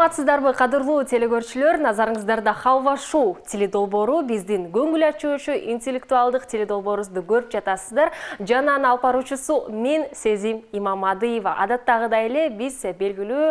Саламатсыздарбы, кадырлуу телекөрүүчүлөр, назарыңыздарда Халва Шоу теледолбоору биздин көңүл ачуучу интеллектуалдык теледолбоорубузду көрүп жатасыздар. Жананын алып баруучусу мен Сезим Имамадыева. Адаттагыдай эле биз белгилүү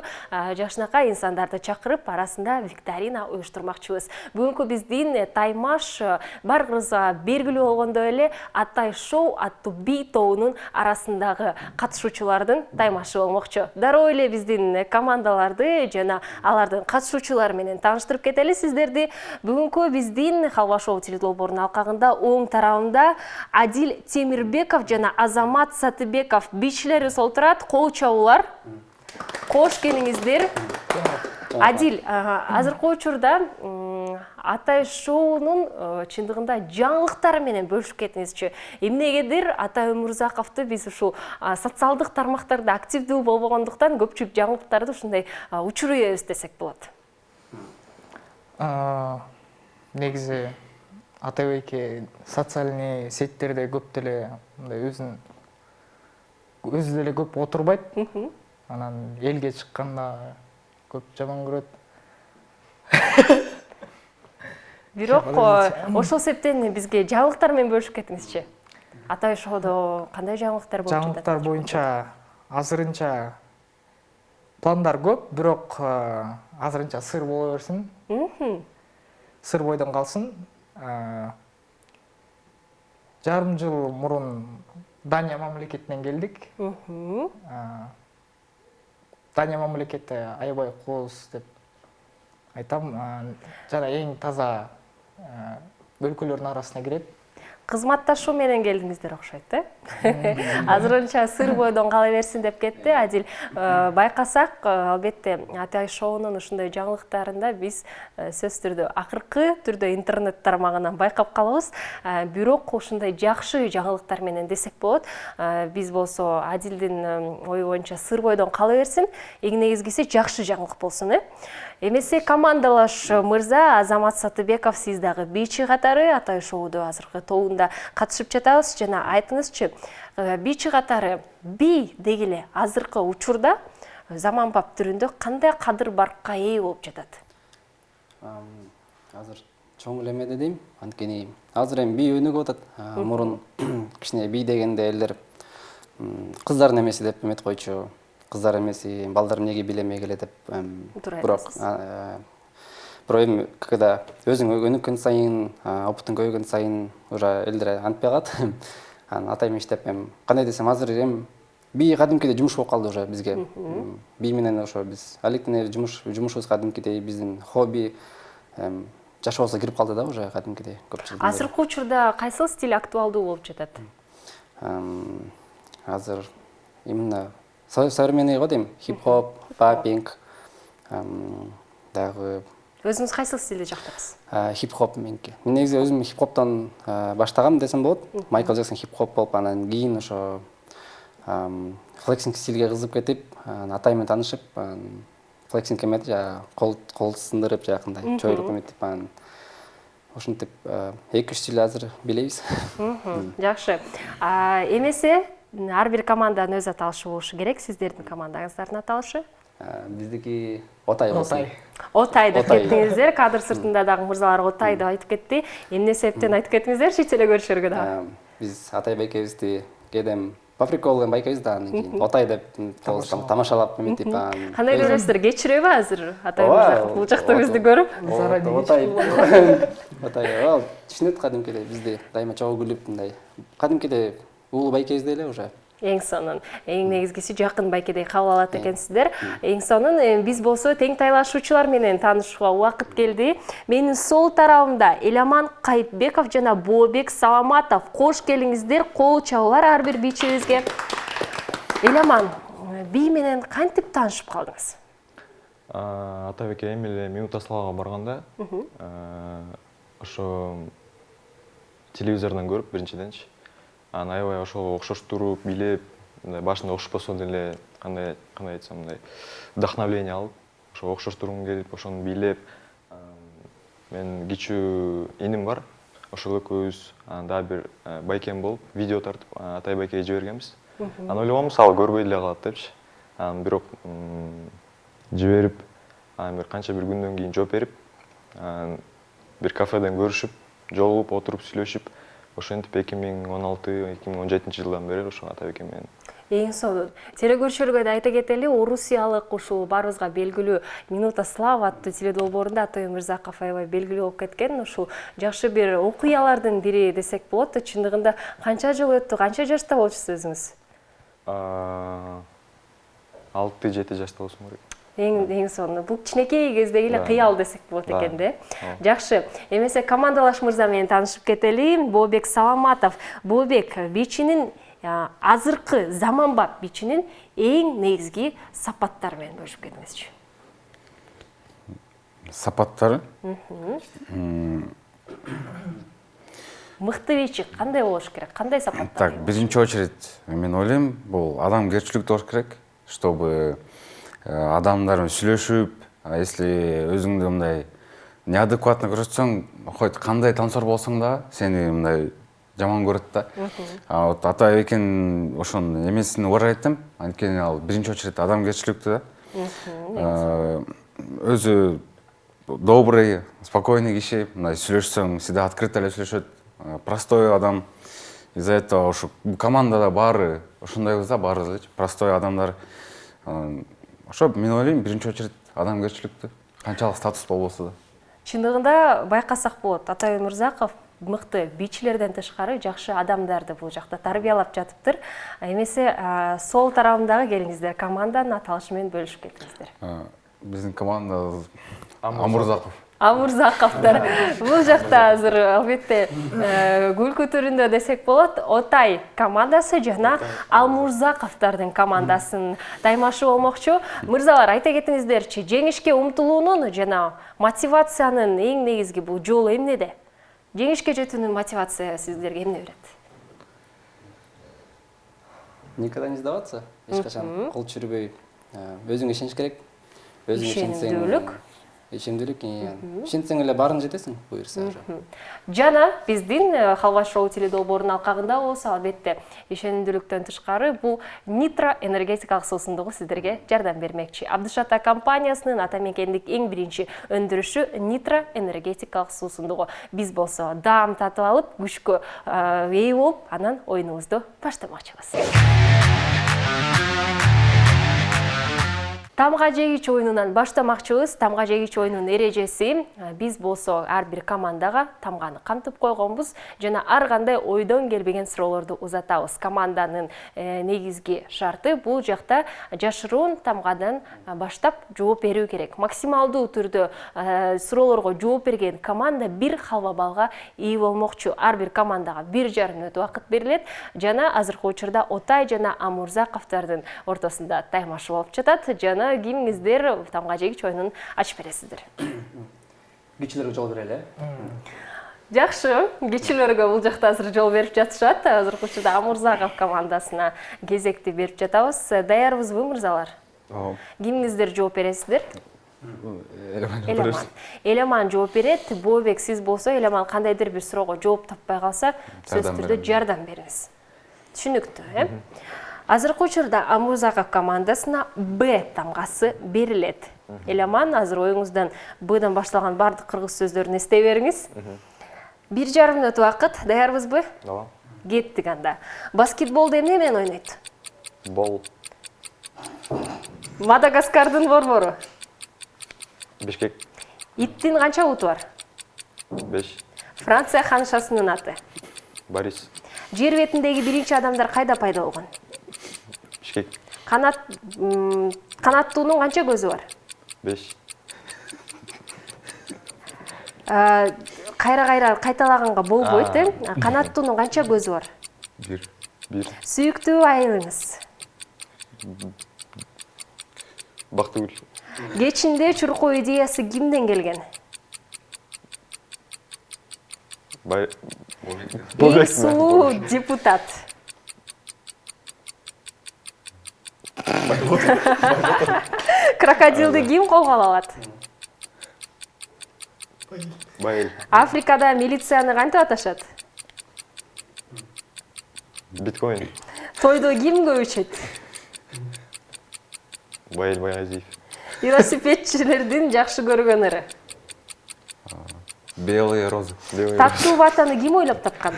жашынакай инсандарды чакырып, арасында викторина уюштурмакчыбыз. Бүгүнкү биздин таймаш барыбызга белгилүү болгондой эле Атай Шоу аттуу би тобунун арасындагы катышуучулардын таймашы болмокчу. Дароо эле биздин командаларды жана алардын катышуучулары менен тааныштырып кетели сиздерди. Бүгүнкү биздин Халва Шоу теледолбоорунун алкагында оң тарабында Адил Темирбеков жана Азамат Сатыбеков бийчилерибиз отурат. Кол чабуулар. Кош келиңиздер. Адил, азыркы учурда Атай Шоунун чындыгында жаңылыктары менен бөлүшүп кетиңизчи. Эмнегедир Атай Өмүрзаковду биз ушул социалдык тармактарда активдүү болбогондуктан көпчүлүк жаңылыктарды ушундай учуруй эбиз десек болот. Негизи Атайбеке социальный сеттерде көп деле өзү деле көп отурбайт. Анан элге чыкканда көп жаман көрөт. Бирок ошол себептен бизге жаңылыктар менен бөлүшүп кетиңизчи. Атай Шоудо кандай жаңылыктар болуп жатат? Жаңылыктар боюнча азырынча пландар көп, бирок азырынча сыр боло берсин. Сыр бойдон калсын. Жарым жыл мурун Дания мамлекетинен келдик. Дания мамлекети аябай кооз деп айтам. Жана эң таза өлкөлөрдүн арасына кирет. Кызматташуу менен келдиңиздер окшойт, Азырынча сыр бойдон кала берсин деп кетти Адил. Байкасак, албетте, Атай Шоунун ушундай жаңылыктарында биз сөз түрдө акыркы түрдө интернет тармагынан байкап калабыз. Бирок ушундай жакшы жаңылыктар менен десек болот. Биз болсо Адилдин ою боюнча сыр бойдон кала берсин, эң негизгиси жакшы жаңылык болсун, Эмесе командалаш мырза Азамат Сатыбеков, сиз дагы бийчи катары Атай Шоуду азыркы тобунда катышып жатабыз. Жана айтыңызчы, бийчи катары би дегиле азыркы учурда заманбап түрүндө кандай кадыр баркка ээ болуп жатат? Азыр чоң эле эмеде дейм, анткени азыр эми би өнүгүп атат. Мурун кичине би дегенде элдер кыздардын эмеси деп эметип койчу. Кыздар эмеси, балдар эмнеге билемей келет деп. Бирок эми когда өзүң өнүккөн сайын, опытың көбөйгөн сайын уже элдер антпай калат. Атай менен иштеп эми кандай десем, азыр эми би кадимкидей жумуш болуп калды уже бизге. Би менен ошо биз алектене жумушубуз кадимкидей, биздин хобби жашообузга кирип калды да уже кадимкидей көп жыл. Азыркы учурда кайсыл стиль актуалдуу болуп жатат? Азыр именно современный го дейм, хип-хоп, папинг, дагы. Өзүңүз кайсыл стилди жактырасыз? Хип-хоп меники. Мен негизи өзүм хип-хоптон баштагам десем болот. Майкл Джексон хип-хоп болуп, анан кийин ошо флексинг стилге кызыгып кетип, Атай менен таанышып, флексинг эметип, кол сындырып, жакындай чойлук эметип, ошентип 2-3 стилди азыр билебиз. Жакшы. Эмесе ар бир команданын өз аталышы болушу керек. Сиздердин командаңыздардын аталышы? Биздики Отай болсун. Отай деп кеттиңиздер. Кадр сыртында дагы мырзалар Отай деп айтып кетти. Эмне себептен айтып кеттиңиздерчи телекөрүүчүлөргө да? Биз Атай байкебизди кээдем по приколу байкайбыз да, анан кийин Отай деп тамашалап эметип. Кандай көрөсүздөр, кечиреби азыр Атай Өмүрзаков бул жакта бизди көрүп? Отай түшүнөт кадимкидей, бизди дайыма чогуу күлүп, мындай кадимкидей улуу байкебиздей эле уже. Эң сонун, эң негизгиси жакын байкедей кабыл алат экенсиздер. Эң сонун, биз болсо тең тайлашуучулар менен таанышууга убакыт келди. Менин сол тарабымда Эламан Кайыпбеков жана Бообек Саламатов. Кош келиңиздер, кол чабуулар ар бир бийчибизге. Эламан, би менен кантип таанышып калдыңыз? Атайбеке эми эле минута славага барганда, ошо телевизордон көрүп биринчиденчи. Аябай ошого окшоштуруп, билеп, башында окшошпосо деле кандай айтсам, мындай вдохновление алып, ошо окшоштургум келип, ошону билеп, мен кичүү иним бар, ошол экөөбүз дагы бир байкем болуп, видео тартып, Атай байкеге жибергенбиз. Аны ойлогом, мисалы көрбөй деле калат депчи. Бирок жиберип, анан бир канча бир күндөн кийин жооп берип, анан бир кафеден көрүшүп, жолугуп, отуруп сүйлөшүп, ошентип 2016-2017 жылдан бери ошо Атабек менен. Эң сонун. Телекөрүүчүлөргө да айта кетели, орусиялык ушул баарыбызга белгилүү Минута славы аттуу теледолбоорунда Атай Өмүрзаков аябай белгилүү болуп кеткен. Ушул жакшы бир окуялардын бири десек болот. Чындыгында канча жыл өттү, канча жашта болчусуз өзүңүз? 6-7 жашта болсом керек. Эң сонун. Бул кичинекей кездеги эле кыял десек болот экен да. Жакшы. Эмесе командалаш мырза менен таанышып кетели. Болбек Саламатов. Болбек, бичинин азыркы заманбап бичинин эң негизги сапаттары менен бөлүшүп кетиңизчи. Сапаттары? Мыкты бичи кандай болуш керек? Кандай сапаттар? Так, биринчи очередь мен ойлойм, бул адамгерчилик болуш керек, чтобы адамдар менен сүйлөшүп, если өзүңдү мындай неадекватно көрсөтсөң, хоть кандай танцор болсоң да, сени мындай жаман көрөт да. Вот Атабектин ошонун эмесин ырайттым. Анткени ал биринчи очередь адамгерчиликтүү да. Өзү добрый, спокойный киши, мындай сүйлөшсөң, всегда открыто эле сүйлөшөт. Простой адам. Из-за этого ушу командада баары ошондойбуз да, баарыбыз элечи, простой адамдар. Ошо мен ойлойм, биринчи очередь адамгерчиликтүү. Канчалык статус болбосо да. Чындыгында байкасак болот, Атай Өмүрзаков мыкты бичилерден тышкары жакшы адамдарды бул жакта тарбиялап жатыптыр. Эмесе сол тарабындагы келиңиздер, команданын аталышы менен бөлүшүп кетиңиздер. Биздин команда Амурзаков. Амурзаковдор. Бул жакта азыр албетте күлкү түрүндө десек болот, Отай командасы жана Амурзаковдордун командасын таймашы болмокчу. Мырзалар, айта кетиңиздерчи, жеңишке умтулуунун жана мотивациянын эң негизги бул жолу эмнеде? Жеңишке жетүүнүн мотивация сиздерге эмне берет? Никогда не сдаваться, эч качан кол чүрбөй, өзүңө ишениш керек. Ишенимдүүлүк. Ишенимдүүлүк, ишенсең эле баарын жетесиң, буюрса. Жана биздин Халва шоу теледолбоорунун алкагында болсо, албетте, ишенимдүүлүктөн тышкары бул Nitro энергетикалык суусундугу сиздерге жардам бермекчи. Абдышата компаниясынын атамекендик эң биринчи өндүрүшү Nitro энергетикалык суусундугу. Биз болсо даам татып алып, күчкө ээ болуп, анан оюнубузду баштамакчыбыз. Тамга жегич оюнунан баштамакчыбыз. Тамга жегич оюнунун эрежеси биз болсо ар бир командага тамганы камтып койгонбуз жана ар кандай ойдон келбеген суроолорду узатабыз. Команданын негизги шарты бул жакта жашыруун тамгадан баштап жооп берүү керек. Максималдуу түрдө суроолорго жооп берген команда бир халва балга ээ болмокчу. Ар бир командага 1,5 мүнөт убакыт берилет жана азыркы учурда Отай жана Амурзаковдордун ортосунда таймаш болуп жатат. Жана кимиңиздер тамга жегич оюнун ачып бересиздер. Кичилерге жол берели. Жакшы, кичилерге бул жакта азыр жол берип жатышат. Азыркы учурда Амурзаков командасына кезекти берип жатабыз. Даярбызбы, мырзалар? Кимиңиздер жооп бересиздер? Элеман жооп берет. Болбек, сиз болсо Элеман кандайдыр бир суроого жооп таппай калса, сөзсүз түрдө жардам бериңиз. Түшүнүктүү, Азыркы учурда Амурзаков командасына Б тамгасы берилет. Элеман, азыр оюңуздан Б'дан башталган бардык кыргыз сөздөрүн эстей бериңиз. 1,5 мүнөт убакыт, даярбызбы? Ооба. Кеттик анда. Баскетболду эмне менен ойнойт? Бол. Мадагаскардын борбору. Бишкек. Иттин канча буту бар? 5. Франция ханышасынын аты. Борис. Жер бетиндеги биринчи адамдар кайда пайда болгон? Бишкек. Канаттуунун канча көзү бар? 5. Кайра кайталаганга болбойт, Канаттуунун канча көзү бар? 1. Сүйүктүү айылыңыз? Бактыгүл. Кечинде чуркоо идеясы кимден келген? Эң сулуу депутат. Крокодилди ким колго ала алат? Байыл. Африкада милицияны кантип аташат? Биткоин. Тойду ким көп ичет? Байыл Байазиев. Велосипедчилердин жакшы көргөн ыры. Белые розы. Таттуу ватаны ким ойлоп тапкан?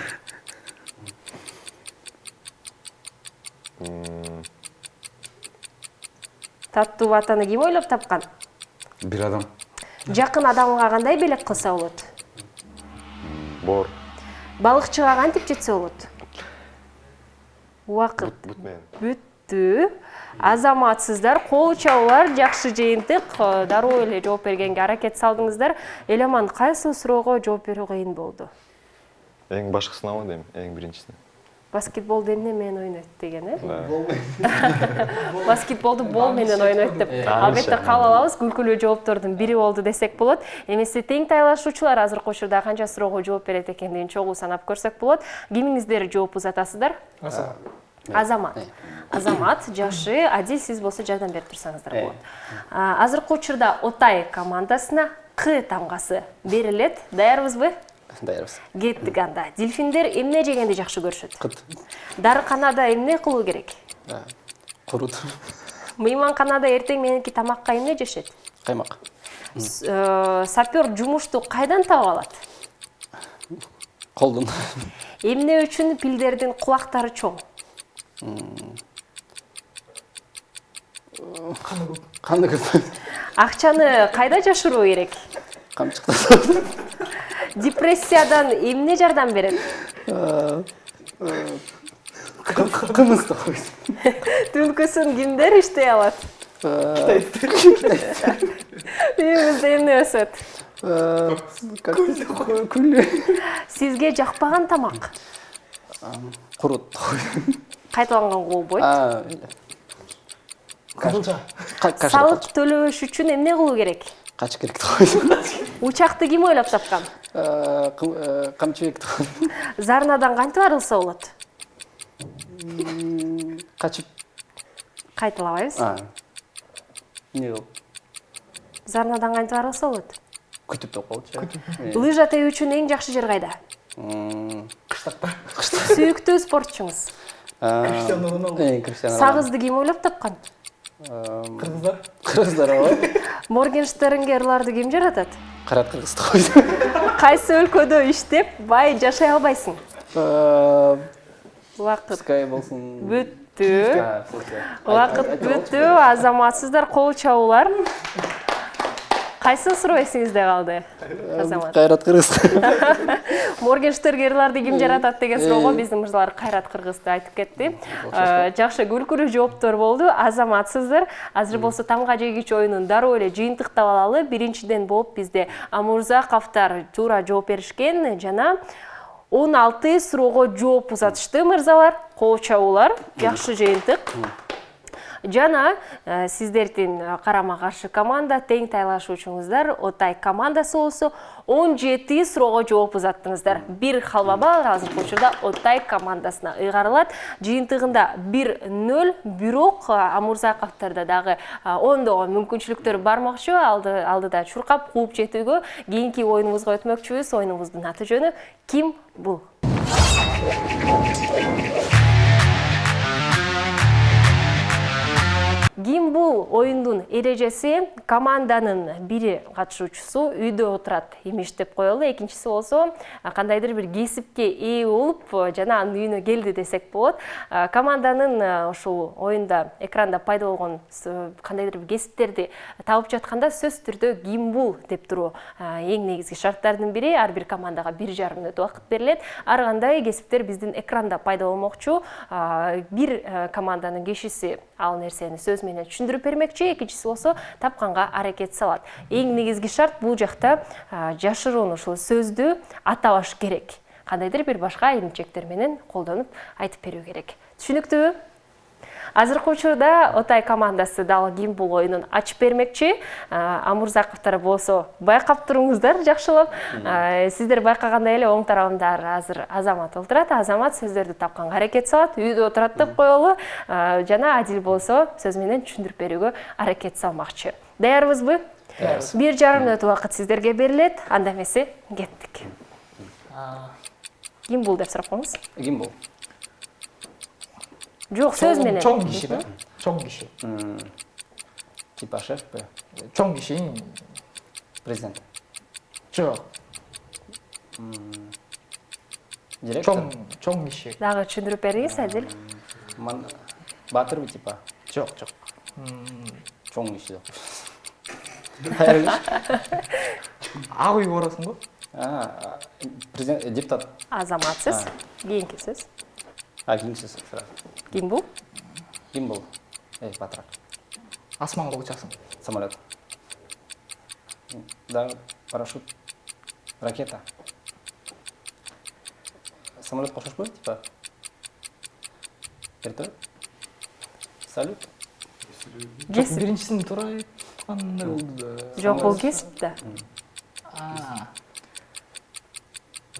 Таттуу ватаны ким ойлоп тапкан? Бир адам. Жакын адамга кандай белек кылса болот? Бор. Балыкчыга кантип жетсе болот? Убакыт Бүтмен. бүттү. Азаматсыздар, кол чабуулар, жакшы жыйынтык. Дароо эле жооп бергенге аракет салдыңыздар. Эламан, кайсы суроого жооп берүү кыйын болду? Эң башкысынабы дейм, эң биринчисине. Баскетболду эмне менен ойнойт деген, Баскетболду бол менен ойнойт деп. Албетте кабыл алабыз. Күлкүлүү жооптордун бири болду десек болот. Эмесе тең тайлашуучулар азыркы учурда канча суроого жооп берет экендигин чогуу санап көрсөк болот. Кимиңиздер жооп узатасыздар? Азамат. Азамат, жакшы. Адил, сиз болсо жардам берип турсаңыздар болот. Азыркы учурда Отай командасына К тамгасы берилет. Даярбызбы? Даярбыз. Кеттик анда. Дельфиндер эмне жегенди жакшы көрүшөт? Кыт. Дарыканада эмне кылуу керек? Курут. Мейманканада эртең мененки тамакка эмне жешет? Каймак. Сапер жумушту кайдан таап алат? Колдун. Эмне үчүн пилдердин кулактары чоң? Кандай көп. Акчаны кайда жашыруу керек? Камчыкта. Депрессиядан эмне жардам берет? Кымызды койсун. Түнкүсүн кимдер иштей алат? Үйүңүздө эмне өсөт? Күлү. Сизге жакпаган тамак? Курут. Кайталанган болбойт. Кызылча. Салык төлөбөш үчүн эмне кылуу керек? Качы керек койсун. Учакты ким ойлоп тапкан? Камчыбек. Зарнадан кантип арылса болот? Качып. Кайталабайбыз. Не кылып? Зарнадан кантип арылса болот? Күтүп деп коелучу. Лыжа тебүү үчүн эң жакшы жер кайда? Кыштакта. Сүйүктүү спортчуңуз? Криштиану Роналду. Криштиану. Сагызды ким ойлоп тапкан? Кыргыздар. Кыргыздар ооба. Моргенштернге ырларды ким жаратат? Карат кыргызды койду. Кайсы өлкөдө иштеп бай жашай албайсың? Убакыт Скай болсун. бүттү. Убакыт бүттү. Азаматсыздар, кол чабуулар. Кайсы суроо эсиңизде калды? Азамат. Кайрат кыргыз. Моргенштернге ырларды ким жаратат деген суроого биздин мырзалар Кайрат кыргызды айтып кетти. Жакшы, күлкүлүү жооптор болду. Азаматсыздар. Азыр болсо тамга жегич оюнун дароо эле жыйынтыктап алалы. Биринчиден болуп бизде Амурзаковдор туура жооп беришкен жана 16 суроого жооп узатышты мырзалар, кол чабуулар. Жакшы жыйынтык. Жана сиздердин карама каршы команда тең тайлашуучуңуздар Отай командасы болсо 17 суроого жооп узаттыңыздар. Бир халва балл азыркы учурда Отай командасына ыйгарылат. Жыйынтыгында 1-0, бирок Амурзаковдордо дагы ондогон мүмкүнчүлүктөр бармакчы. Алдыда чуркап кууп жетүүгө. Кийинки оюнубузга өтмөкчүбүз. Оюнубуздун аты жөнү Ким бул? Ким бул оюндун эрежеси? Команданын бири катышуучусу үйдө отурат имиш деп коелу. Экинчиси болсо кандайдыр бир кесипке ээ болуп жана анын үйүнө келди десек болот. Команданын ошол оюнда экранда пайда болгон кандайдыр бир кесиптерди табып жатканда сөзсүз түрдө ким бул деп туруу эң негизги шарттардын бири. Ар бир командага 1,5 мүнөт убакыт берилет. Ар кандай кесиптер биздин экранда пайда болмокчу. Бир команданын кишиси ал нерсени сөз менен түшүндүрүп бермекчи, экинчиси болсо тапканга аракет салат. Эң негизги шарт бул жакта жашыруун ушул сөздү атабаш керек. Кандайдыр бир башка илимчектер менен колдонуп айтып берүү керек. Түшүнүктүүбү? Азыркы учурда Отай командасы дал ким бул оюнун ачып бермекчи. Амурзаковдор болсо байкап туруңуздар жакшылап. Сиздер байкагандай эле оң тарабында азыр Азамат отурат. Азамат сөздөрдү тапканга аракет салат, үйдө отурат деп коелу. Жана Адил болсо сөз менен түшүндүрүп берүүгө аракет салмакчы. Даярбызбы? Даярбыз. 1,5 мүнөт убакыт сиздерге берилет. Анда эмесе кеттик. Ким бул деп сурап коңуз. Ким бул? Жок, сөз менен. Чоң киши да. Чоң киши. Типа шеф пе, Чоң киши. президент. Жок. Директор. Чоң киши. Дагы түшүндүрүп бериңиз, Адил. Батыр бы типа. Жок. Чоң иши деп. Кайрылыш. Ак үй барасың го? Президент, депутат. Азаматсыз. Кийинки сөз. Кийинкisi сразу. Ким бул? Ким был? Батырақ. Асманга учасың. Самолет. Да, парашют. Ракета. Самолет қошаш бой, типа. Вертолет. Салют. Кесип. Биринчисин туура айткандай болду да. Жок, бул кесип да.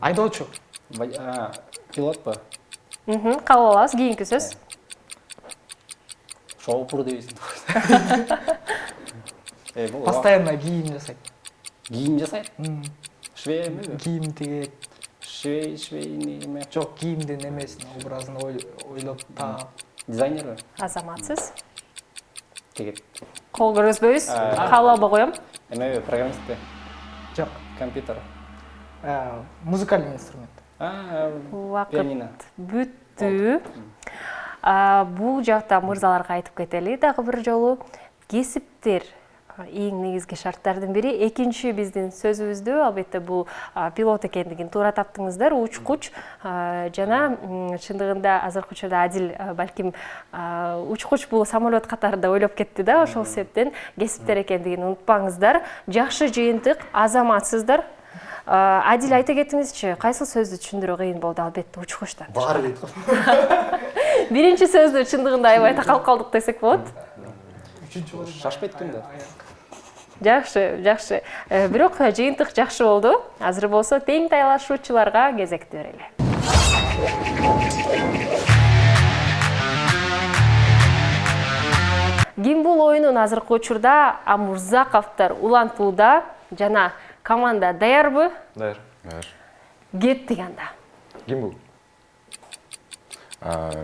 Айдоочу. Пилот па. Кабыл алабыз, кийинки сөз. Шоупур дейсің. Постоянно кийим жасайт. Кийим жасайт? Швей ме? Кийим тигет. Швей неме? Жок, кийимдин эмесин, образын ойлоп таап. Дизайнер бе? Азаматсыз. Тегет. Кол көргөзбөйбүз. Кабыл албай коем. Эме бе? Программист бе? Жок. Компьютер. Музыкальный инструмент. Убакыт Пианино. бүттү. Бул жакта мырзаларга айтып кетели дагы бир жолу. Кесиптер эң негизги шарттардын бири. Экинчи биздин сөзүбүздө албетте бул пилот экендигин туура таптыңыздар. Учкуч жана чындыгында азыркы учурда Адил балким учкуч бул самолет катарында ойлоп кетти да, ошол себептен кесиптер экендигин унутпаңыздар. Жакшы жыйынтык, азаматсыздар. Адил айта кетиңизчи, кайсы сөздү түшүндүрүү кыйын болду? Албетте учкучтан. Баары дейт го. Биринчи сөздү чындыгында аябай такалып калдык десек болот. Шашпайт кимдер? Жакшы. Бирок жыйынтык жакшы болду. Азыр болсо тең тайлашуучуларга кезекти берели. Ким бул оюнун азыркы учурда Амурзаковдор улантууда жана команда даярбы? Даяр. Кеттик анда. Ким бул?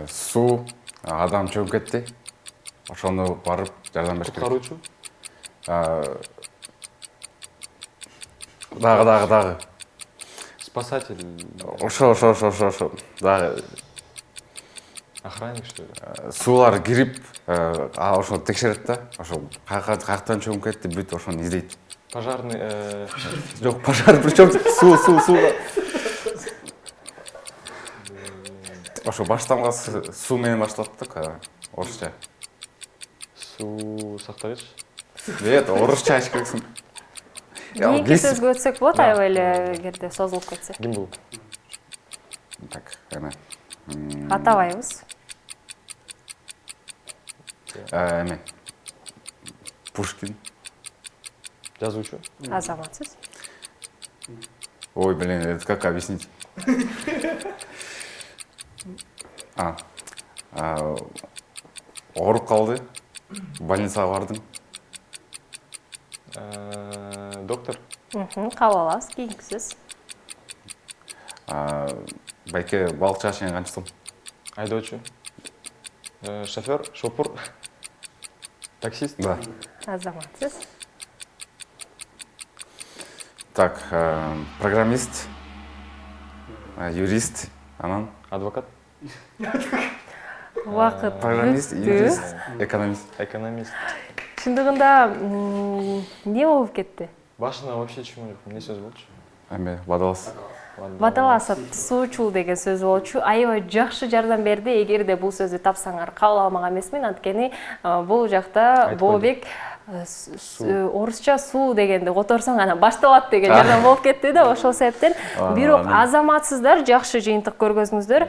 Суу, адам чөгүп кетти. Ошону барып жардам бериш керек. Куткаруучу? Дагы. Спасатель. Ошо. Дагы Охранник, что ли? суулар кирип, ошо текшерет да. Ошо каяктан чөгүп кетти, бүт ошону издейт. Пожарный. Жок, пожар причем суу. Ошо баштамга суу менен башталат да, орусча. Суу сактагыч. Нет, орусча айтыш керексиң. Кийинки сөзгө өтсөк болот, аябай эле эгерде созулуп кетсе. Ким бул? Так, эме. Атабайбыз. Эме. Пушкин. Жазуучу? Азаматсыз. Ой, блин, это как объяснить? Ооруп калды. Больницага бардым. Доктор? Кабыл алабыз, кийинки сөз. Байке балыкчыга чейин канча сом? Айдоочу? Шофер? Шопур? Таксист? Да. Азаматсыз. Так, программист, юрист, анан Адвокат? Убакыт программист, юрист, экономист. Экономист? Чындыгында эмне болуп кетти? Башына вообще чуму жок. Эмне сөз болчу? Эме, водолаз. Водолаз суучул деген сөз болчу. Аябай жакшы жардам берди. Эгерде бул сөздү тапсаңар кабыл алмак эмесмин. Анткени бул жакта Болбек орусча суу дегенди которсоң анан башталат деген жардам болуп кетти да, ошол себептен. Бирок азаматсыздар жакшы жыйынтык көргөзүңүздөр.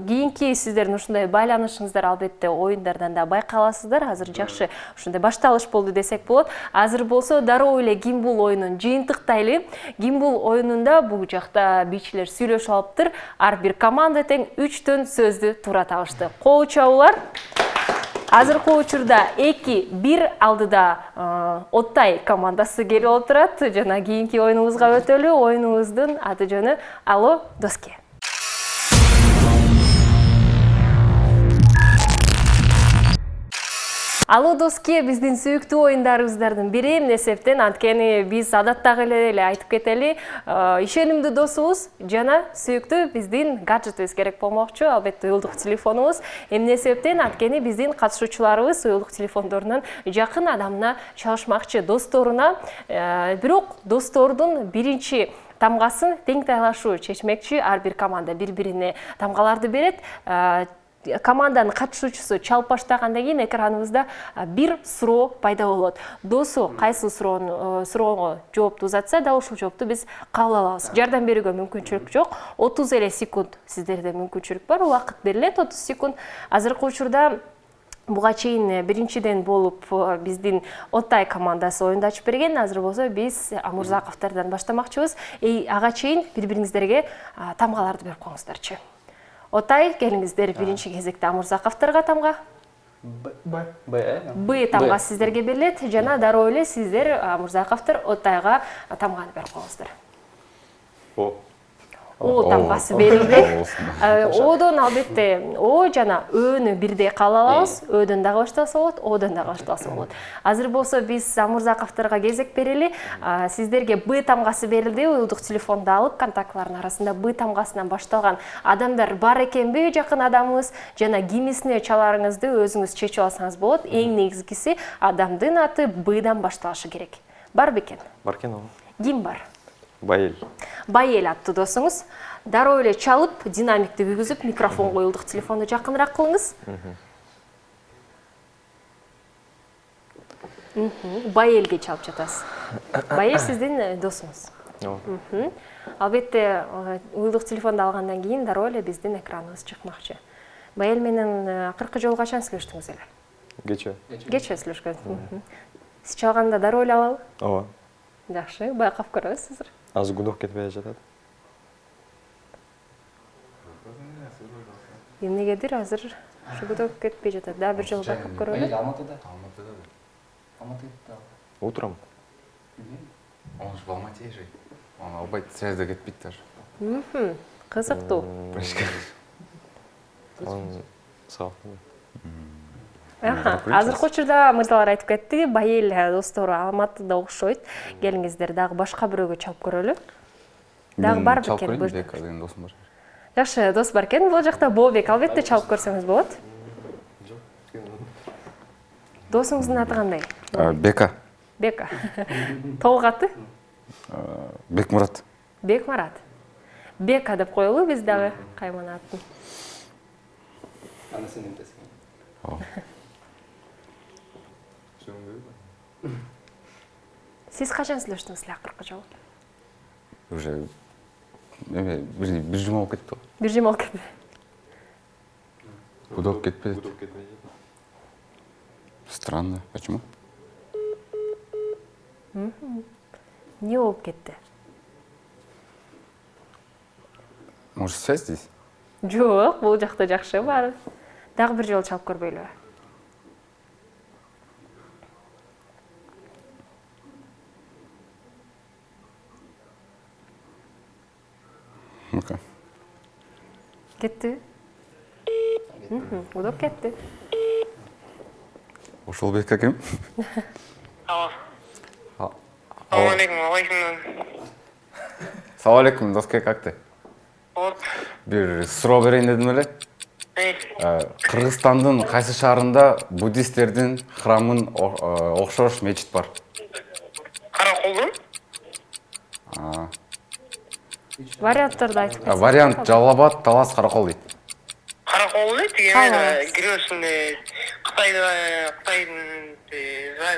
Кийинки сиздердин ушундай байланышыңыздар албетте оюндардан да байкаласыздар. Азыр жакшы ушундай башталыш болду десек болот. Азыр болсо дароо эле ким бул оюнун жыйынтыктайлы. Ким бул оюнунда бул жакта бийчилер сүйлөшүп алыптыр. Ар бир команда тең 3төн сөздү туура табышты. Кол чабуулар. Азыркы учурда 2-1 алдыда Оттай командасы келип отурат. Жана кийинки оюнубузга өтөлү. Оюнубуздун аты жөнү Алло Доске. Алуу доски биздин сүйүктүү оюндарыбыздардын бири, эмне себептен анткени биз адаттагы эле айтып кетели, ишенимдүү досубуз жана сүйүктүү биздин гаджетибиз керек болмокчу, албетте уюлдук телефонубуз. Эмне себептен анткени биздин катышуучуларыбыз уюлдук телефондорунан жакын адамына чалышмакчы, досторуна. Бирок достордун биринчи тамгасын тең тайлашуу чечмекчи. Ар бир команда бири-бирине тамгаларды берет. Команданын катышуучусу чалып баштагандан кийин экраныбызда бир суроо пайда болот. Досу кайсы суроого жоопту узатса, дал ушул жоопту биз кабыл алабыз. Жардам берүүгө мүмкүнчүлүк жок. 30 эле секунд сиздерде мүмкүнчүлүк бар. Убакыт берилет 30 секунд. Азыркы учурда буга чейин биринчиден болуп биздин Отай командасы оюнду ачып берген. Азыр болсо биз Амурзаковдордон баштамакчыбыз. Ага чейин бири-бириңиздерге тамгаларды берип коюңуздарчы. Отай, келиңиздер биринчи кезекте Амурзаковдорго тамга. Б тамга сиздерге берилет жана дароо эле сиздер Амурзаковдор Отайга тамганы берип коюңуздар. О тамгасы берилди. Одон албетте О жана Өнү бирдей кабыл алабыз. Өдөн дагы башталса болот, Одон дагы башталса болот. Азыр болсо биз Амурзаковдорго кезек берели. Сиздерге Б тамгасы берилди. Уюлдук телефонду алып, контактлардын арасында Б тамгасынан башталган адамдар бар экенби, жакын адамыбыз жана кимисине чаларыңызды өзүңүз чечип алсаңыз болот. Эң негизгиси адамдын аты Бдан башталышы керек. Бар бекен? Бар экен. Ким бар? Байел. Байел аттуу досуңуз. Дароо эле чалып, динамикти күйгүзүп, микрофонго уюлдук телефонду жакыныраак кылыңыз. Байелге чалып жатасыз. Байел сиздин досуңуз. Албетте уюлдук телефонду алгандан кийин дароо эле биздин экраныбыз чыкмакчы. Байел менен акыркы жолу качан сүйлөштүңүз эле? Кече. Кече сүйлөшкөнсүз. Сиз чалганда дароо эле алабы? Ооба. Жакшы, байкап көрөбүз азыр. Азыр гудок кетпей жатат. Эмнегедир азыр ушу гудок кетпей жатат. Дагы бир жолу байкап көрөлү. Алматыда. Утром. Он же в Алмате же. Он албайт сразу кетпейт даже. Кызыктуу. Он сау. Азыркы учурда мырзалар айтып кетти, Байел достору Алматыда окшойт. Келиңиздер дагы башка бирөөгө чалып көрөлү. Дагы бар бекен? Бека деген досум бар. Жакшы, дос бар экен. Бул жакта Бобек, албетте чалып көрсөңүз болот. Досуңуздун аты кандай? Бека. Бека. Толук аты? Бекмурат. Бекмарат. Бека деп коелу биз дагы кайман атын. Аны сен эмтесиң? Сиз качан сүйлөштүңүз эле акыркы жолу? Уже бир жума болуп кетти. Бир жума болуп кетти. Гудок кетпedi. Странно. Почему? Не болуп кетти? Может, связь здесь? Жок, бул жакта жакшы бар. Дагы бир жолу чалып көрбөйлүбү? Ну-ка. Кетти. Гудок кетти. Ошол Бека ким? Алло. Алло. Алейкум. Салам алейкум, доске, как ты? Вот. Бир суроо берейин дедим эле. Кыргызстандын кайсы шаарында буддисттердин храмын окшош мечит бар? Караколдун? Варианттарды айтып кетсеңиз. Вариант Жалал-Абад, Талас, Каракол дейт. Каракол дейт, эме кирүүсүн Кытайдын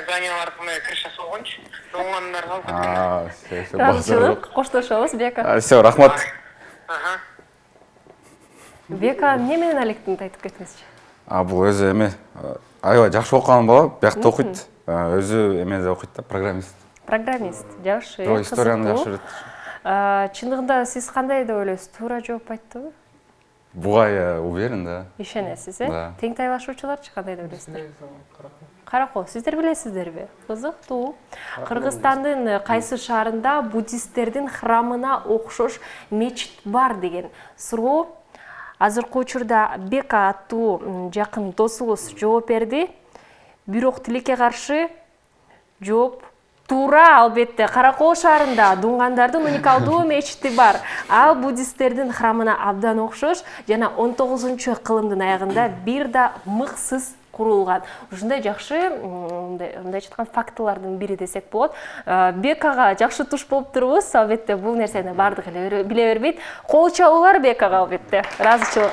зданияларына кириш жасап койгончу. Оңгандар алып. Ыраазычылык, коштошобуз Бека. Все, рахмат. Бека эмне менен алектин айтып кетиңизчи? Бул өзү эме аябай жакшы окуган бала, биякта окуйт. Өзү эмеде окуйт да, программист. Программист, жакшы. Историяны жакшы көрөт. Чындыгында сиз кандай деп ойлойсуз? Туура жооп айттыбы? Буга я уверен, да. Ишенесиз, Да. Тең тайлашуучуларчы кандай деп ойлойсуздар? Каракол, сиздер билесиздерби? Кызыктуу. Кыргызстандын кайсы шаарында буддисттердин храмына окшош мечит бар деген суроо. Азыркы учурда Бека аттуу жакын досубуз жооп берди. бирок тилекке каршы жооп туура. Албетте, Каракол шаарында дуңгандардын уникалдуу мечити бар. Ал буддисттердин храмына абдан окшош жана 19-кылымдын аягында бир да мыксыз курулган. Ушундай жакшы, мындай айткан фактылардын бири десек болот. Бек ага жакшы туш болуп турбуз. Албетте, бул нерсени бардыгы эле биле бербейт. Кол чабуулар Бек ага, албетте. Ыраазычылык.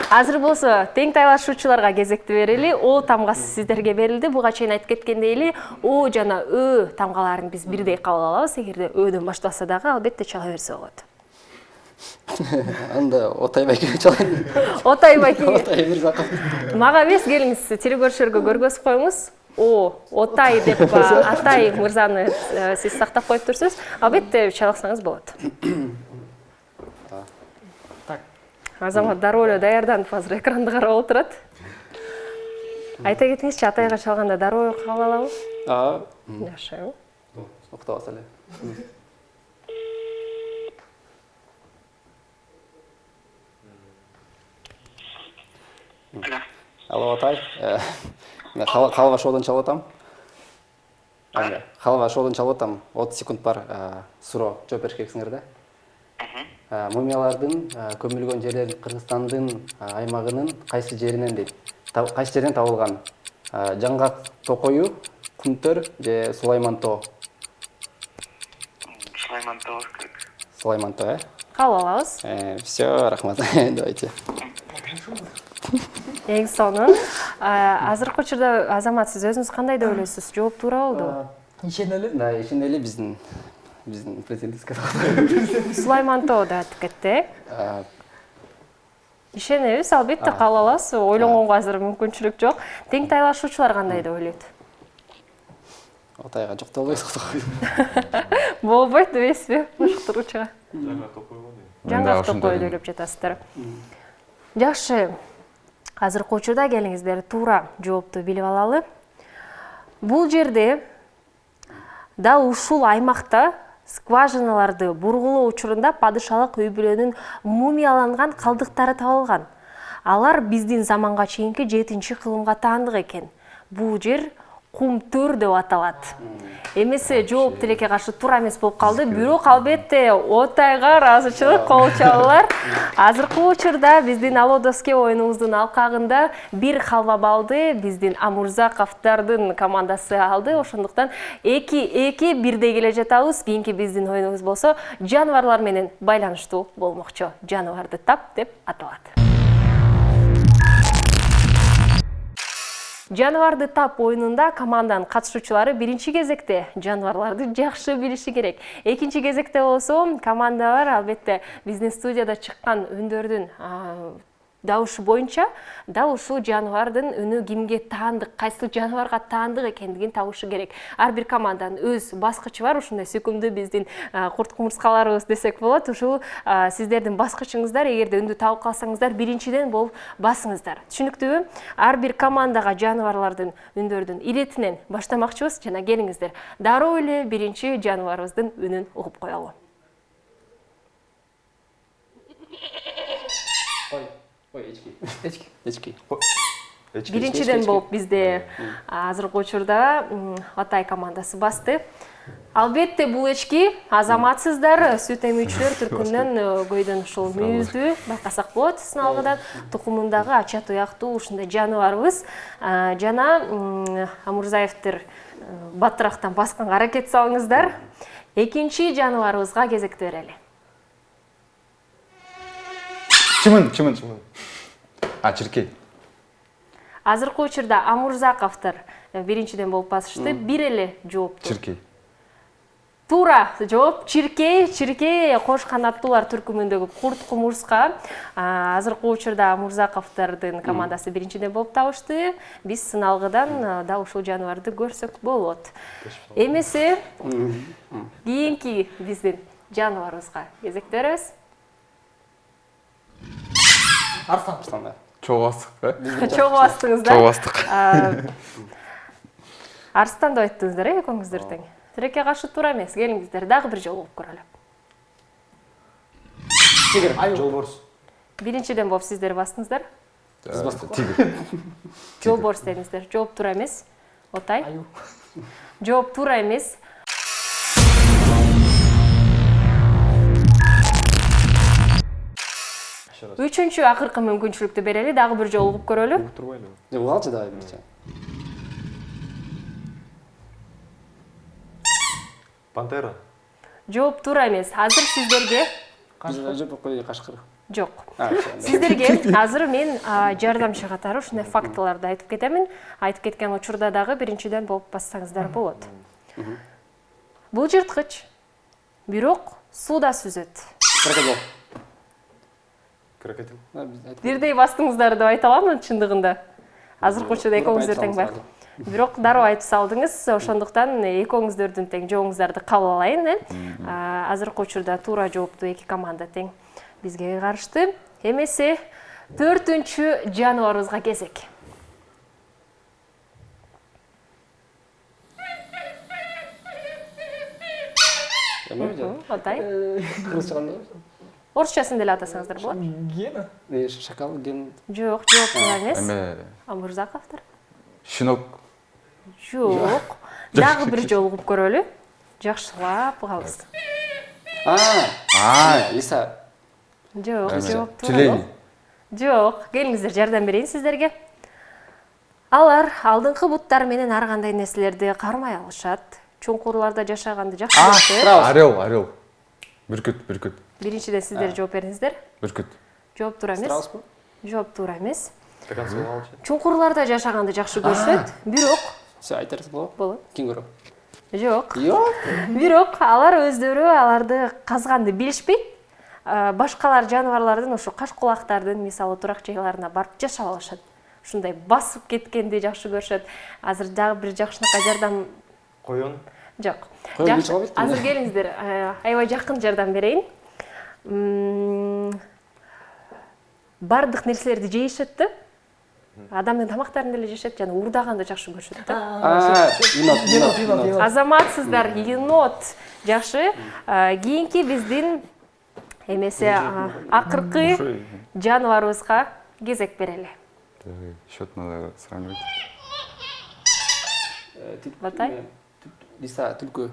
Азыр болсо тең тайлашуучуларга кезекти берели. О тамгасы сиздерге берилди. Буга чейин айтып кеткендей эле, О жана Ö тамгаларын биз бирдей кабыл алабыз. Эгерде Öдөн башталса дагы албетте чала берсе болот. Анда Отай байке чалайын. Отай байке. Отай Мырзаков. Мага эмес, келиңиз телекөрүүчүлөргө көргөзүп коюңуз. Отай деп Атай мырзаны сиз сактап коюп турсуз. Албетте чалсаңыз болот. Азамат дароо эле даярданып азыр экранды карап отурат. Айта кетиңизчи, Атайга чалганда дароо кабыл алабы? Жакшы. Токтобос эле. Алло, Атай. Мен Халва шоудан чалып атам. Халва шоудан чалып атам. 30 секунд бар. Суроо жооп бериш керексиңер да. Мумиялардын көмүлгөн жерлери Кыргызстандын аймагынын кайсы жеринен дейт? Кайсы жерден табылган? Жаңгак токою, Кумтөр же Сулайман тоо? Сулайман тоо. Сулайман тоо, Кабыл алабыз. Всё, рахмат. Давайте. Эң сонун. Азыркы учурда Азамат, сиз өзүңүз кандай деп ойлойсуз? Жооп туура болду? Ишенели? Да, ишенели биздин президентский. Сулайман тоо деп айтып кетти. Ишенебиз, албетте кабыл алабыз. Ойлонгонго азыр мүмкүнчүлүк жок. Тең тайлашуучулар кандай деп ойлойт? Атайга жок деп ойлойсуз. Болбойт эмеспи? Башкартуучуга. Жаңгак токой го дейм. Жаңгак токой деп жатасыздар. Жакшы. Азыркы учурда келиңиздер туура жоопту билип алалы. Бул жерде дал ушул аймакта скважиналарды бургулоо учурунда падышалык үй бүлөнүн мумияланган калдыктары табылган. Алар биздин заманга чейинки 7-кылымга таандык экен. Бул жер Кумтөр деп аталат. Эмесе жооп тилекке каршы туура эмес болуп калды. Бирок албетте Отайга ыраазычылык, кол чабуулар. Азыркы учурда биздин Алодоске оюнубуздун алкагында бир халва балды биздин Амурзаковдардын командасы алды. Ошондуктан 2-2 бирдей келе жатабыз. Кийинки биздин оюнубуз болсо жаныбарлар менен байланыштуу болмокчу. Жаныбарды тап деп аталат. Жаныбарды тап оюнунда команданын катышуучулары биринчи кезекте жаныбарларды жакшы билиши керек. Экинчи кезекте болсо командалар албетте биздин студияда чыккан үндөрдүн дауышы боюнча дал ушул жаныбардын үнү кимге таандык, кайсы жаныбарга таандык экендигин табышы керек. Ар бир команданын өз баскычы бар, ушундай сөкүмдүү биздин курт-кумурскаларыбыз десек болот. Ушул сиздердин баскычыңыздар, эгерде үндү табып калсаңыздар, биринчиден болуп басыңыздар. Түшүнүктүүбү? Ар бир командага жаныбарлардын үндөрдүн иретинен баштамакчыбыз жана келиңиздер. Дароо эле биринчи жаныбарыбыздын үнүн угуп коелу. Эчки. Биринчиден болуп бизде азыркы учурда Атай командасы басты. Албетте бул эчки азаматсыздар, сүт эмүүчүлөр түркүнөн көйдөн ушул мүйүздүү байкасак болот. Сыналгыдан тукумундагы ача туяктуу ушундай жаныбарыбыз жана Амурзаевдер баттырактан басканга аракет салыңыздар. Экинчи жаныбарыбызга кезекти берели. Чымын. Чиркей. Азыркы учурда Амурзаковдор биринчиден болуп басышты. Бир эле жоопту. Чиркей. Туура жооп Чиркей. Чиркей кош канаттуулар түркүмүндөгү курт-кумурска. Азыркы учурда Амурзаковдордун командасы биринчиден болуп табышты. Биз сыналгыдан да ушул жаныбарды көрсөк болот. Эмесе кийинки биздин жаныбарыбызга кезекти беребиз. Арстан. Чогуу бастык, Чогуу бастыңыздар. Чогуу бастык. Арстан деп айттыңыздар, экөөңүздөр тең. Тилекке каршы туура эмес, келиңиздер, дагы бир жолу угуп көрөлү. Жолборс. Биринчиден болуп сиздер бастыңыздар. Тигр. Жолборс дедиңиздер. Жооп туура эмес. Отай. Аю. Жооп туура эмес. Үчүнчү акыркы мүмкүнчүлүктү берели, дагы бир жолу угуп көрөлү. Турбайлы. Угалчы давай бирче. Пантера. Жооп туура эмес. Азыр сиздерге Жоп кой кашкыр. жок. Все. Сиздерге азыр мен жардамчы катары ушундай фактыларды айтып кетемин. Айтып кеткен учурда дагы биринчиден болуп бассаңыздар болот. Бул жырткыч, бирок сууда сүзөт. Крокодил. Крокодил. Бирдей бастыңыздар деп айта аламын чындыгында. Азыркы учурда экөөңүздөр тең бар. Бирок дароо айтып салдыңыз, ошондуктан экөөңүздөрдүн тең жооңуздарды кабыл алайын. Азыркы учурда туура жоопту эки команда тең бизге карышты. Эмесе 4-чү жаныбарыбызга кезек. Отай. Кыргыз чыганда. Орусчасын деле атасаңыздар болот. Гена. Шакал ген. Жок, жооп туура эмес. Эме Амурзаковдор. Щенок. Жок. Дагы бир жолу угуп көрөлү. Жакшылап калыңыз. Лиса. Жок, жооп туура. Тюлень. Жок, келиңиздер жардам берейин сиздерге. Алар алдыңкы буттар менен ар кандай нерселерди кармай алышат. Чуңкурларда жашаганды жакшы көрүшөт. Орел. Бүркүт. Биринчиден сиздер жооп бериңиздер. Бүркүт. Жооп туура эмес. Страуспу? Жооп туура эмес. Стакан суу алчы. Чуңкурларда жашаганды жакшы көрүшөт. Бирок Все, айтарсыз болот. болот. Кенгуру. Жок. Жок. Бирок алар өздөрү аларды казганды билишпейт. Башкалар жаныбарлардын ошо каш кулактардын мисалы турак жайларына барып жашап алышат. Ушундай басып кеткенди жакшы көрүшөт. Азыр дагы бир жакшынакай жардам Коён. жок. Коён чыга берет. Азыр келиңиздер, аябай жакын жардам берейин. Бардык нерселерди жейишет да. Адамдын тамактарын деле жешет, жана уурдаганды жакшы көрүшөт да. Енот. Азаматсыздар, енот. Жакшы. Кийинки биздин эмесе акыркы жаныбарыбызга кезек берели. Счет надо сравнивать. Батай? Лиса, түлкү.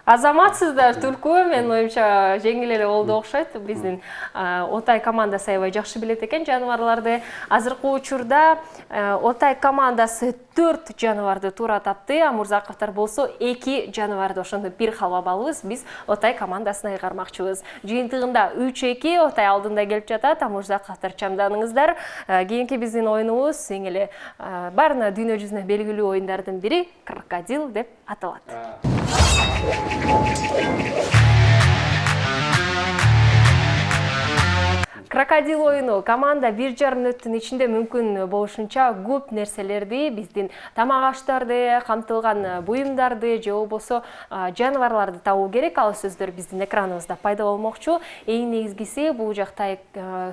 Азаматсыздар, түлкү, мен оюмча жеңил эле болду окшойт. Биздин Отай командасы аябай жакшы билет экен жаныбарларды. Азыркы учурда Отай командасы 4 жаныбарды туура тапты. Амурзаковдор болсо 2 жаныбарды, ошондо бир халва балыбыз биз Отай командасына ыйгармакчыбыз. Жыйынтыгында 3-2 Отай алдында келип жатат. Амурзаковдор чамданыңыздар. Кийинки биздин оюнубуз эң эле баарына дүйнө жүзүнө белгилүү оюндардын бири крокодил деп аталат. Крокодил оюну команда 1,5 мүнөттүн ичинде мүмкүн болушунча көп нерселерди, биздин тамак аштарды, камтылган буюмдарды же болбосо жаныбарларды табуу керек. Ал сөздөр биздин экраныбызда пайда болмокчу. Эң негизгиси бул жакта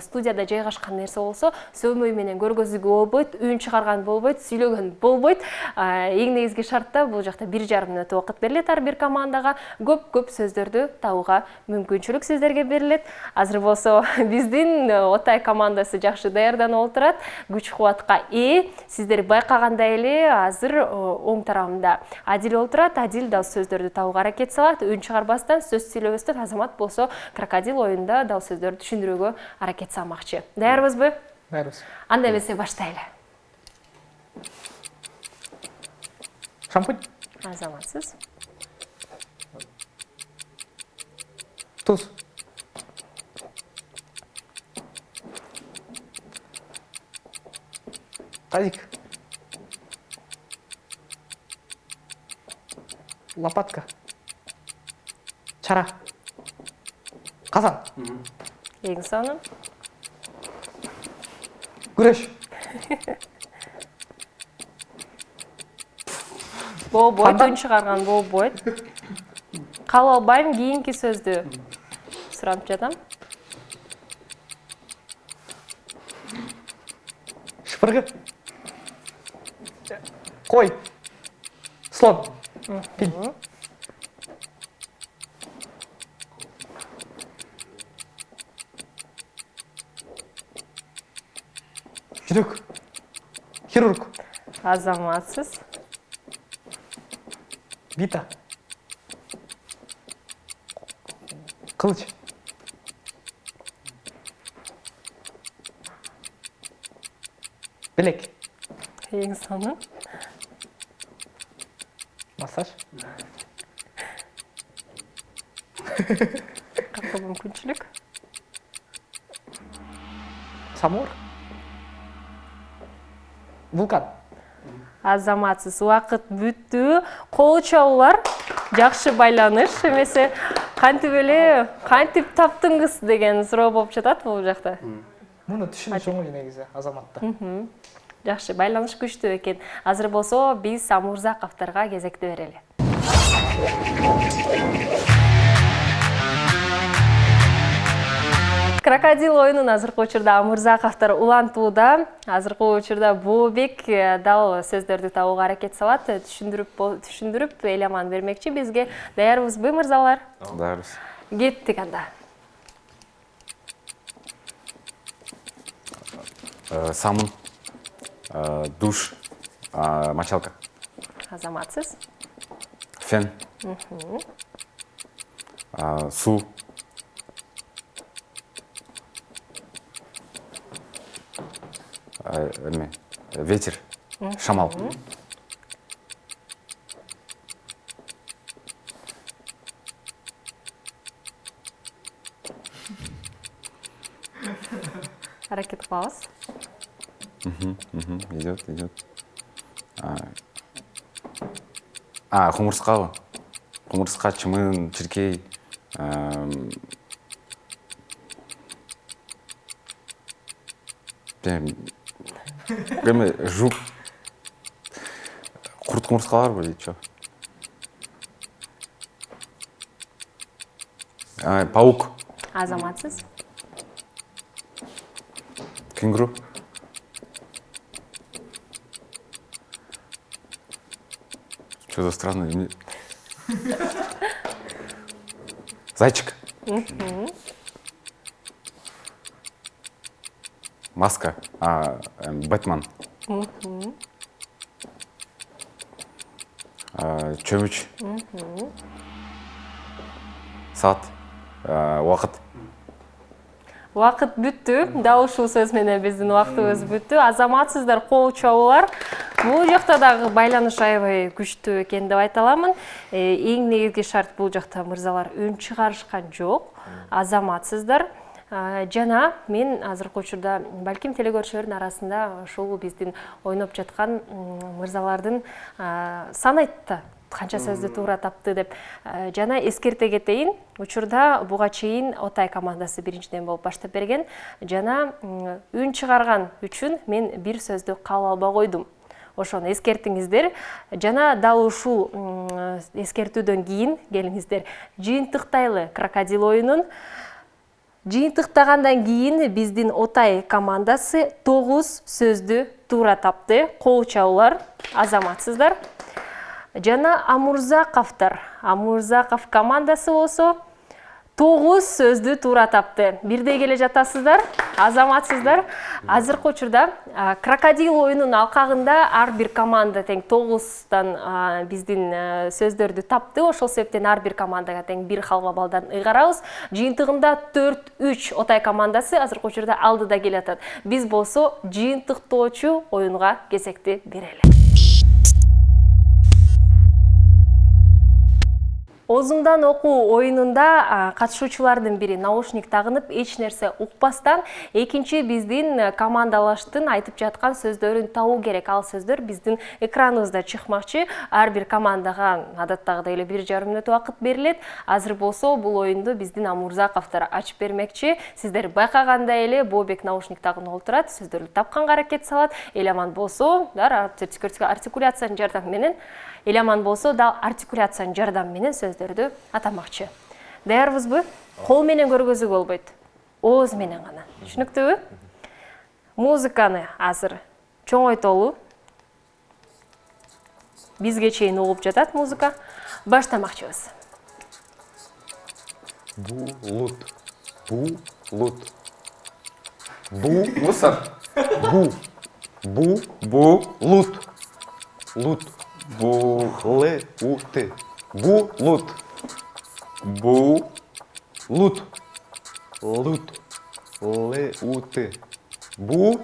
студияда жайгашкан нерсе болсо, сөмөй менен көргөзүүгө болбойт, үн чыгарган болбойт, сүйлөгөн болбойт. Эң негизги шартта бул жакта 1,5 мүнөт убакыт берилет ар бир командага. Көп сөздөрдү табууга мүмкүнчүлүк сиздерге берилет. Азыр болсо биздин Отай командасы жакшы даярданып отурат, күч кубатка ээ. Сиздер байкагандай эле азыр оң тарабында Адил отурат. Адил дал сөздөрдү табууга аракет салат, үн чыгарбастан, сөз сүйлөбөстөн. Азамат болсо крокодил оюнда дал сөздөрдү түшүндүрүүгө аракет салмакчы. Даярбызбы? Даярбыз. Анда эмесе баштайлы. Шампунь. Азаматсыз. Туз. Тазик. Лопатка. Чара. Казан. Эң сону. Күрөш. Болбойт, үн чыгарган болбойт. Кабыл албайм, кийинки сөздү суранып жатам. Шпыргы. Кой. Слон. Пил. Жүрөк. Хирург. Азаматсыз. Бита. Кылыч. Білек. Ең соңы. Массаж. Қақы мүмкіншілік. Самур. Вулкан. Азаматсыз. Уақыт бүтті. Қол чаулар. Жақшы байланыш. Емесе қантип эле, қантип таптыңыз деген суроо болуп жатат бул жакта. Муну түшүнүш оңой негизи Азаматта. Жакшы, байланыш күчтүү экен. Азыр болсо биз Амурзаковторго кезекти берели. Крокодил оюнун азыркы учурда Амурзаковтор улантууда. Азыркы учурда Бообек дал сөздөрдү табууга аракет салат. Түшүндүрүп эламан бермекчи бизге. Даярбызбы, мырзалар? Даярбыз. Кеттик анда. Самын, душ, мочалка, Азаматсыз. фен, суу, ветер, шамал. Аракет кылабыз. Идет. Кумурска. Кумурска, чымын, чиркей. Жук. Курт кумурскалар бар дейт, чо. Паук. Азаматсыз. Кенгуру. Что за странное? Зайчик. Маска. Бэтмен. Чөмүч. Саат. Уақыт. Уақыт бүттү. Дал ушул сөз менен биздин убактыбыз бүттү. Азаматсыздар, кол чабуулар. Бул жакта дагы байланыш аябай күчтүү экен деп айта аламын. Эң негизги шарт бул жакта мырзалар үн чыгарышкан жок. Азаматсыздар. Жана мен азыркы учурда балким телекөрүүчүлөрдүн арасында ушул биздин ойноп жаткан мырзалардын санайтты. Канча сөздү туура тапты деп жана эскерте кетейин. Учурда буга чейин Отай командасы биринчиден болуп баштап берген. Жана үн чыгарган үчүн мен бир сөздү кабыл албай койдум. Ошону эскертиңиздер. Жана дал ушул эскертүүдөн кийин келиңиздер. Жыйынтыктайлы крокодил оюнун. Жыйынтыктагандан кийин биздин Отай командасы 9 сөздү туура тапты. Кол чабуулар, азаматсыздар. Жана Амурзаковтор. Амурзаков командасы болсо 9 сөздү туура тапты. Бирдей келе жатасыздар, азаматсыздар. Азыркы учурда крокодил оюнунун алкагында ар бир команда тең 9тан биздин сөздөрдү тапты. Ошол себептен ар бир командага тең бир халва балдан ыйгарабыз. Жыйынтыгында 4-3 Отай командасы азыркы учурда алдыда келатат. Биз болсо жыйынтыктоочу оюнга кезекти берели. Озундан окуу оюнунда катышуучулардын бири наушник тагынып эч нерсе укпастан экинчи биздин командалаштын айтып жаткан сөздөрүн табуу керек. Ал сөздөр биздин экраныбызда чыкмакчы. Ар бир командага адаттагыдай эле 1,5 мүнөт убакыт берилет. Азыр болсо бул оюнду биздин Амурзаковтор ачып бермекчи. Сиздер байкагандай эле Бообек наушник тагынып отурат, сөздөрдү тапканга аракет салат. Эламан болсо артикуляциянын жардамы менен Эламан болсо дал артикуляциянын жардамы менен сөздөрдү атамакчы. Даярбызбы? Кол менен көргөзүү болбойт. Ооз менен гана. Түшүнүктүүбү? Музыканы азыр чоңойтолу. Бизге чейин угуп жатат музыка. Баштамакчыбыз. Булут. Булут. Мусор. Бу. Бу. Бу. Лут. Лут. Бу. Ле. У. Т. Бу. Лут. Бу. Лут. Лут. Ле. У. Т. Бу.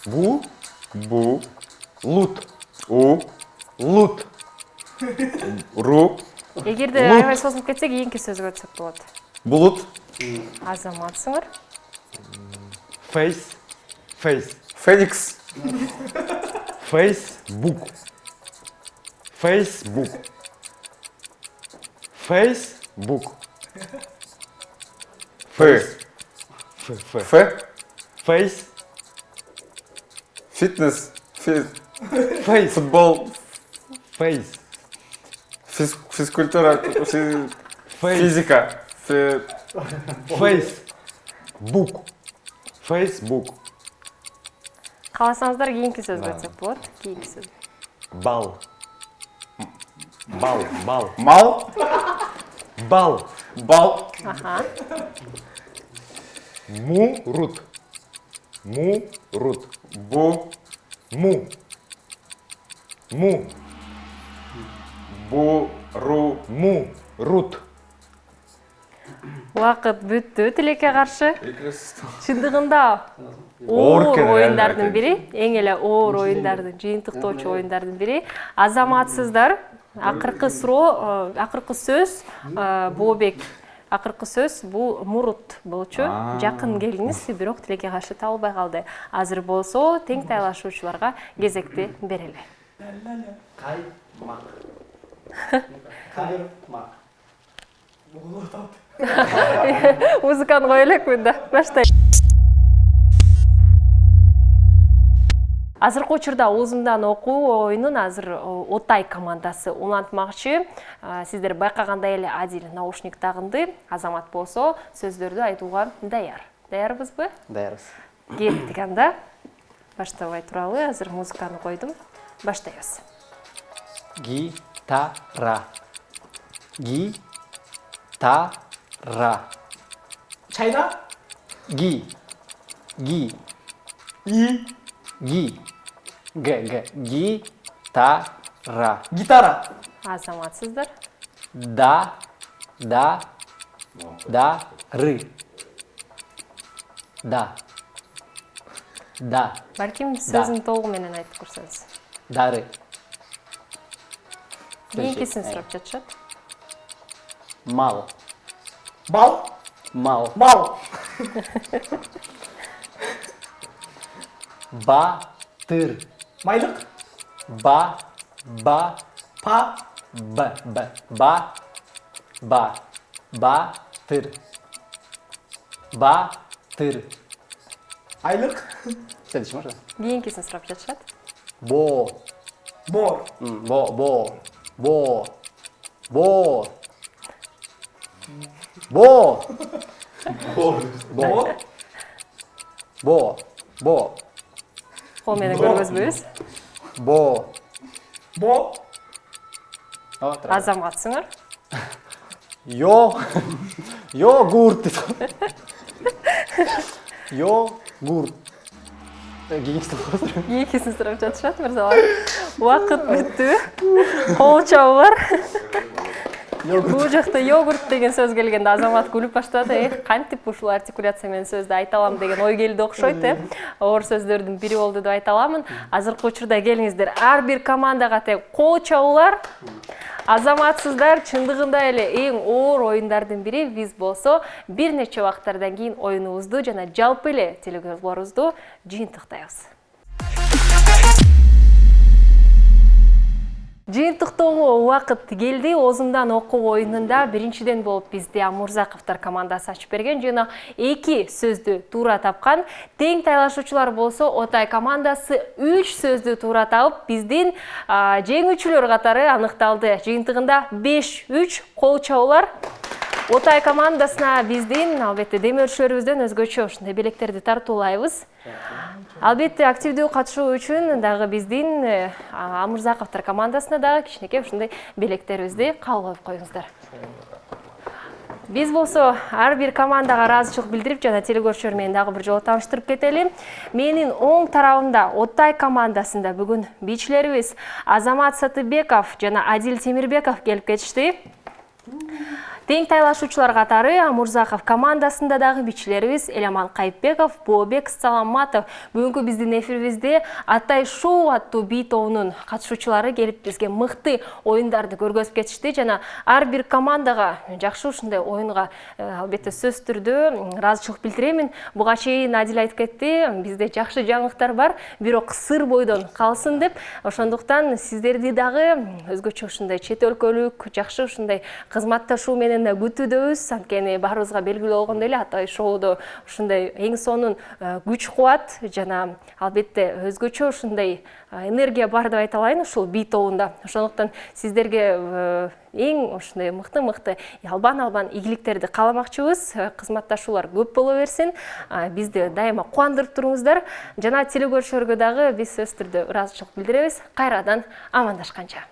Бу. Бу. Лут. У. Лут. Ру. Эгерде аябай созулуп кетсе кийинки сөзгө өтсөк болот. Булут. Азаматсыңар. Фейс. Фейс. Феникс. Фейсбук. Фейсбук. Фейсбук. Ф. Ф. Ф. Фейс. Фитнес. Фейс. Футбол. Фейс. Физкультура. Физика. Фейсбук. Фейсбук. Кааласаңыздар кийинки сөзгө өтсөк болот. Кийинки сөз. Бал. Бал. Бал. Мал. Бал. Бал. Аха. Мурут. Мурут. Бу. Му. Му. Бу. Ру. Му. Рут. Убакыт бүттү тилекке каршы. Чындыгында Оор оор экен, оюндардын реально. бири, эң эле оор оюндардын, жыйынтыктоочу оюндардын бири. Азаматсыздар, акыркы суроо, акыркы сөз Бообек. Акыркы сөз бул мурут болчу. Жакын келиңиз, бирок тилекке каршы табылбай калды. Азыр болсо тең тайлашуучуларга кезекти берели. Музыканы кое элекпи да, баштайт. Азыркы учурда оозумдан окуу оюнун азыр Отай командасы улантмакчы. Сиздер байкагандай эле Адил наушник тагынды. Азамат болсо сөздөрдү айтууга даяр. Даярбызбы? Даярбыз. Кеттик анда. Баштабай туралы азыр музыканы койдум. Баштайбыз. Гитара. Гитара. Чайна? Ги. И. Ги. Г. Гитара. Гитара. Азаматсыздар. Ры. Да. Балким сөзүн толугу менен айтып көрсөңүз. Дары. Кийинкисин сурап жатышат. Мал. Бал. Мал. Мал. Батыр. Майлык. Ба. Па. Батыр. Батыр. Айлык. Следующий можно? Кийинкисин сурап жатышат. Бо. Бор. Бо. Кол менен көргөзбөйбүз. Бо. Бо. Азаматсыңар. Йогурт. Йогурт. Кийинкисин сурап жатышат мырзалар. Убакыт бүттү. Кол чабуулар. Бул жакта йогурт деген сөз келгенде Азамат күлүп баштады. Кантип ушул артикуляция менен сөздү айта алам деген ой келди окшойт. Оор сөздөрдүн бири болду деп айта аламын. Азыркы учурда келиңиздер, ар бир командага тең кол чабуулар. Азаматсыздар чындыгында эле эң оор оюндардын бири. Биз болсо бир нече убакыттардан кийин оюнубузду жана жалпы эле телекөргөзүүлөрүбүздү жыйынтыктайбыз. Жыйынтыктоого убакыт келди. Оозумдан окуу оюнунда биринчиден болуп бизди Амурзаковдор командасы ачып берген жана эки сөздү туура тапкан. Тең тайлашуучулар болсо Отай командасы 3 сөздү туура табып, биздин жеңүүчүлөр катары аныкталды. Жыйынтыгында 5-3 кол чабуулар. Отай командасына биздин албетте демөөрчүлөрүбүздөн өзгөчө ушундай белектерди тартуулайбыз. Албетте активдүү катышуу үчүн дагы биздин Амурзаковдор командасына дагы кичинекей ушундай белектерибизди кабыл алып коюңуздар. Биз болсо ар бир командага ыраазычылык билдирип жана телекөрүүчүлөр менен дагы бир жолу тааныштырып кетели. Менин оң тарабымда Оттай командасында бүгүн бийчилерибиз Азамат Сатыбеков жана Адил Темирбеков келип кетишти. Тең тайлашуучулар катары Амурзаков командасында дагы бийчилерибиз Эламан Кайыпбеков, Бообек Саламатов. Бүгүнкү биздин эфирибизде Аттай шоу аттуу бий тобунун катышуучулары келип бизге мыкты оюндарды көргөзүп кетишти жана ар бир командага жакшы ушундай оюнга албетте сөзсүз түрдө ыраазычылык билдиремин. Буга чейин Адил айтып кетти, бизде жакшы жаңылыктар бар, бирок сыр бойдон калсын деп. Ошондуктан сиздерди дагы өзгөчө ушундай чет өлкөлүк жакшы ушундай кызматташуу менен күтүүдөбүз. Анткени баарыбызга белгилүү болгондой эле Аттай шоудо ушундай эң сонун күч кубат жана албетте өзгөчө ушундай энергия бар деп айта алайын ушул бий тобунда. Ошондуктан сиздерге эң ушундай мыкты албан ийгиликтерди кааламакчыбыз. Кызматташуулар көп боло берсин. Бизди дайыма кубандырып туруңуздар. Жана телекөрүүчүлөргө дагы биз сөзсүз түрдө ыраазычылык билдиребиз. Кайрадан амандашканча.